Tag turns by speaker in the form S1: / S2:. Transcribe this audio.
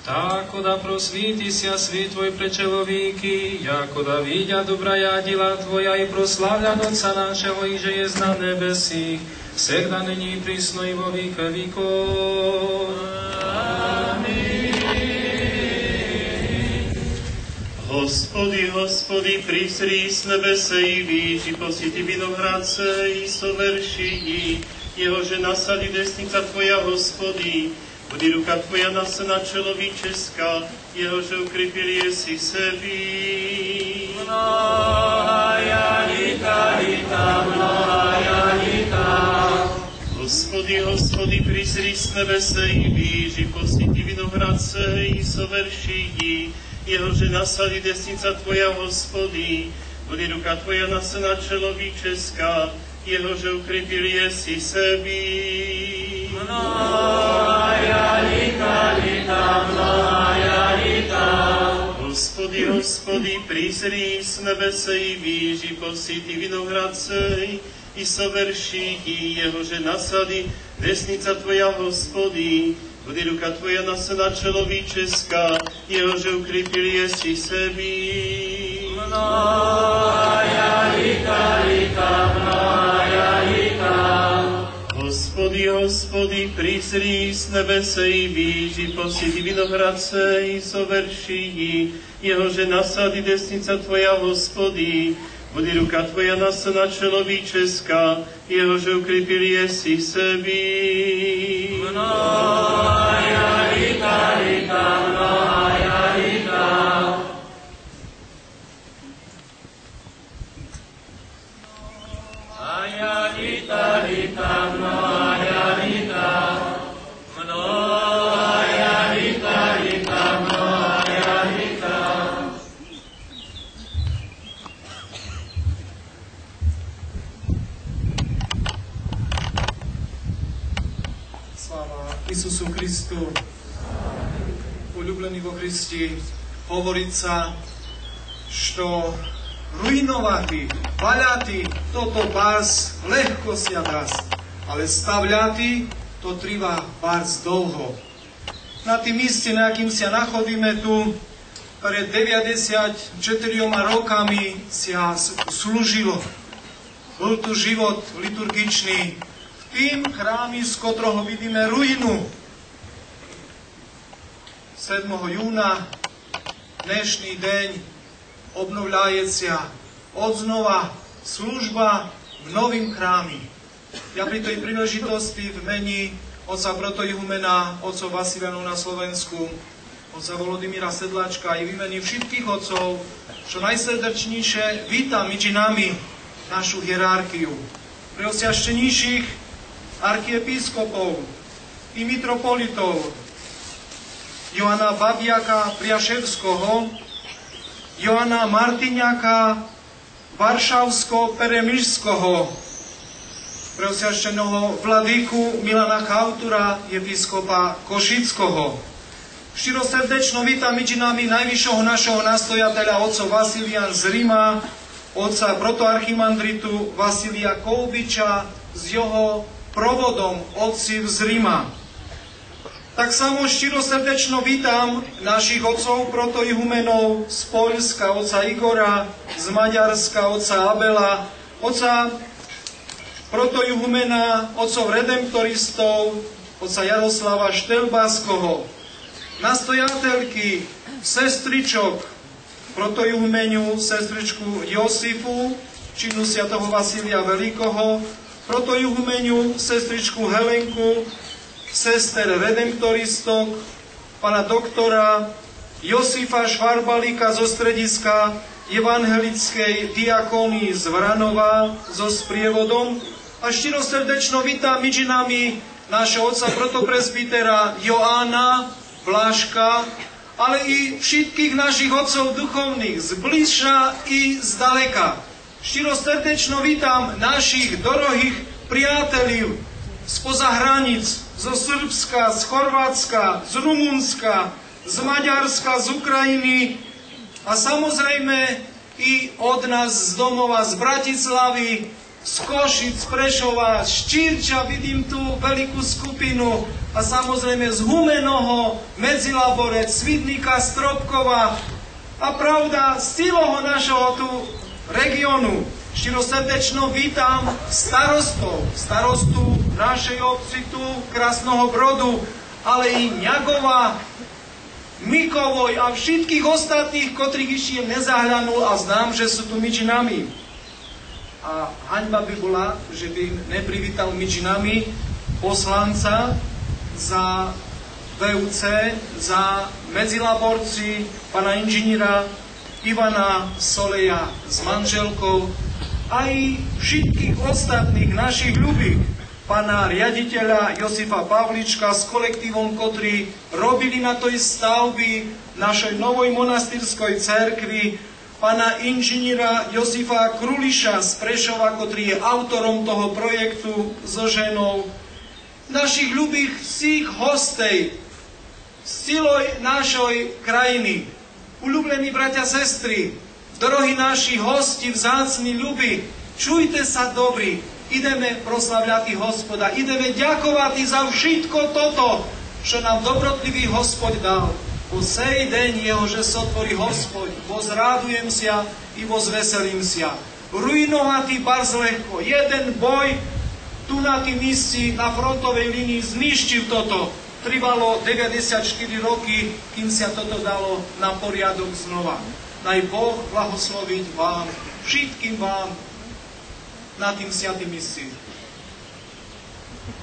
S1: Tako da prosviti sia svi tvoj prečelovíky, jako da vidja dobraja dila tvoja i proslavlja Otca našeho, i že je na nebesích, всегда nyní prísno i vo víke víkov.
S2: Господи, Господи, призри с небеса и види, посети виноградце и соверши ги, jeho že nasadí desnica Tvoja, Господи, bude ruka Tvoja na syna človíčeska, jeho že ukrepil jesi sebi. Mnohaja lita, mnohaja lita. Господи, Господи, призри с небеса и види, посети виноградце и соверши ги, jeho že nasadí desnica Tvoja, Gospodi, bude ruka Tvoja na syna človíčeska, jeho že ukrepil jesi sebi. Mnohaja lita, mnohaja lita. Господи, Господи, призри с небеса и види, посети виноградце и соверши ги, jeho že nasadí desnica Tvoja, Gospodi, bude ruka Tvoja na syna človíčeska, jeho že ukrepil jesi sebi. Mnohaja lita, mnohaja lita. Господи, Господи, призри с небеса и види, посети виноградце и соверши ги, jeho že nasadí desnica Tvoja, Господи, bude ruka Tvoja na syna človíčeska, jeho že ukrepil jesi sebi. Mnohaja lita, mnohaja lita. Mnohaja lita, mnohaja lita. Mnohaja lita, mnohaja lita.
S3: Isusu Kristu, улюблені во Христі, говориться, що руйнувати, валяти, то барз легко ся дасть, але ставляти, то трива барз довго. На тім місці, на яким ся находíme tu, перед 94 rokami ся slúžilo. Bol tu život liturgičný, tým chrámi, z kotroho vidíme ruinu. 7. júna, dnešný deň, obnovľajecia odznova služba v novým chrámi. Ja pri tej príležitosti v meni otca protoihumena, otcov Vasilianov na Slovensku, otca Volodymyra Sedláčka i v meni všetkých otcov, čo najsrdečnejšie vítam medzi nami našu hierarchiu. Preosviaštenejších archiepiskopov i mitropolitov Joana Babiaka Priaševského, Joana Martiňaka Varšavsko-Peremišského, preosviašteného vladyku Milana Chautura, episkopa Košického. Širosrdečno vítam medzi nami najvyššieho našeho nastojateľa otca Vasilian z Ríma, otca protoarchimandritu Vasilia Koubiča z jeho provodom otci z Ríma. Tak samo širosrdečno vítam našich otcov protoihumenov z Poľska, otca Igora, z Maďarska, otca Abela, otca protoihumena, otcov redemptoristov, otca Jaroslava Štelbáskoho, nastojateľky, sestričok, protoihumeniu, sestričku Josifu, činu svätého Vasília Veľkého, protoihumeniu, sestričku Helenku, sester redemptoristok, pana doktora Josifa Švarbalíka zo strediska evangelickej diakónii z Vranova so sprievodom a širosrdečno vítam medzi nami nášho otca protopresbytera Joána Bláška, ale i všetkých našich otcov duchovných zbližša i zdaleka. Širosrdečno vítam našich dorohých priateľov spoza hraníc, zo Srbska, z Chorvátska, z Rumunska, z Maďarska, z Ukrajiny a samozrejme i od nás z domova, z Bratislavy, z Košic, z Prešova, z Čírča, vidím tu veľkú skupinu a samozrejme z Humenoho, Medzilaborec, Svidníka, Stropkova a pravda z celého našeho tu regiónu. Širosrdečno vítam starostu našej obci tu, Krásneho Brodu, ale i Ňagova, Mikovoj a všetkých ostatných, ktorých ešte nezahľadnul a znám, že sú tu medzi nami. A haňba by bola, že by neprivítal medzi nami poslanca za VUC, za Medzilaborci, pana inžiniera Ivana Soleja s manželkou, aj všetkých ostatných našich ľubých, pana riaditeľa Josifa Pavlička s kolektívom, ktorí robili na tej stavby našej novej monastýrskej cerkvi, pana inžiniera Josifa Kruliša z Prešova, ktorý je autorom toho projektu so ženou, našich ľubých všich hostej z celej našej krajiny, uľúblení bratia, sestry, drohí naši hosti, vzácni ľubí, čujte sa dobrí, ideme proslavľať Hospoda, ideme ďakovať za všetko toto, čo nám dobrotlivý Hospod dal. Po sej deň jeho, že sotvorí Hospod, vozradujem sa i vozveselím sa. Ruinovatý barz lehko, jeden boj tu na tým místi, na frontovej línii zništil toto. Trvalo 94 roky, kým sa toto dalo na poriadok znova. Daj Boh blahosloviť vám, všetkým vám, na tým sviatým místi.